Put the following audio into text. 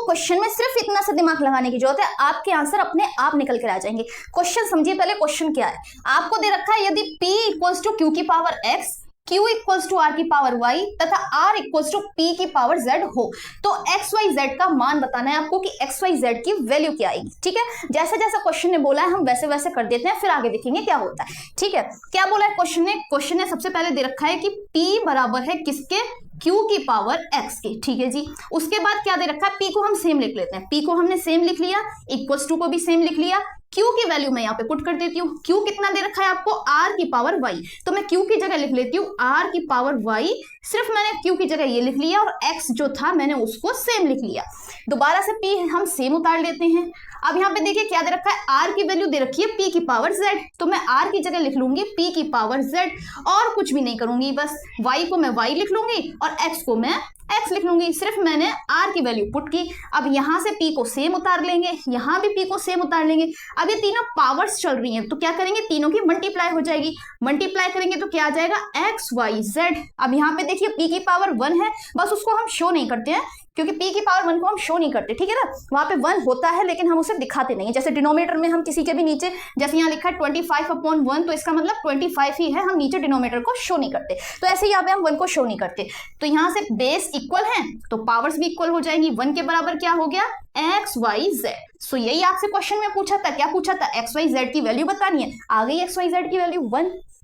Question में सिर्फ इतना सा दिमाग लगाने की जरूरत है, आपके आंसर अपने आप निकल कर आ जाएंगे। क्वेश्चन समझिए पहले, क्वेश्चन क्या है। आपको दे रखा है यदि p इक्वल्स टू क्यू की power x, q equals to r की पावर y तथा r इक्वल्स टू p की पावर z हो, तो x y z का मान बताना है आपको कि x y z की वैल्यू क्या आएगी। ठीक है, जैसा जैसा क्वेश्चन ने बोला है हम वैसे वैसे कर देते हैं, फिर आगे देखेंगे क्या होता है। ठीक है, क्या बोला है क्वेश्चन ने सबसे पहले दे रखा है कि p बराबर है किसके, q की पावर x की। ठीक है जी, उसके बाद क्या दे रखा है, p को हम सेम लिख लेते हैं, p को हमने सेम लिख लिया, इक्वल्स टू को भी सेम लिख लिया, q की वैल्यू मैं यहाँ पे पुट कर देती हूँ। q कितना दे रखा है आपको, r की पावर y, तो मैं q की जगह लिख लेती हूँ r की पावर y, सिर्फ मैंने q की जगह ये लिख लिया और x जो था मैंने उसको सेम लिख लिया। दोबारा से p हम सेम उतार लेते हैं। अब यहाँ पे देखिए क्या दे रखा है, r की वैल्यू दे रखी है p की पावर z, तो मैं r की जगह लिख लूंगी p की पावर z और कुछ भी नहीं करूंगी, बस y को मैं y लिख लूंगी और x को मैं x लिख लूंगी। सिर्फ मैंने r की वैल्यू पुट की। अब यहां से p को सेम उतार लेंगे, यहां भी p को सेम उतार लेंगे। अब ये तीनों पावर्स चल रही हैं तो क्या करेंगे, तीनों की मल्टीप्लाई हो जाएगी, मल्टीप्लाई करेंगे तो क्या आ जाएगा, x y z। अब यहाँ पे देखिए p की पावर 1 है, बस उसको हम शो नहीं करते हैं क्योंकि p की पावर 1 को हम शो नहीं करते। ठीक है ना, वहां पे 1 होता है लेकिन हम उसे दिखाते नहीं है। जैसे डिनोमिनेटर में हम किसी के भी नीचे, जैसे यहाँ लिखा है 25/1, तो इसका मतलब 25 ही है, हम नीचे डिनोमिनेटर को शो नहीं करते। तो ऐसे यहाँ पे हम 1 को शो नहीं करते। तो यहाँ से बेस इक्वल है तो पावर्स भी इक्वल हो जाएंगी। 1 के बराबर क्या हो गया, एक्स वाई जेड। सो यही आपसे क्वेश्चन में पूछा था, क्या पूछा था, एक्स वाई जेड की वैल्यू बतानी है। आ गई एक्स वाई जेड की वैल्यू 1।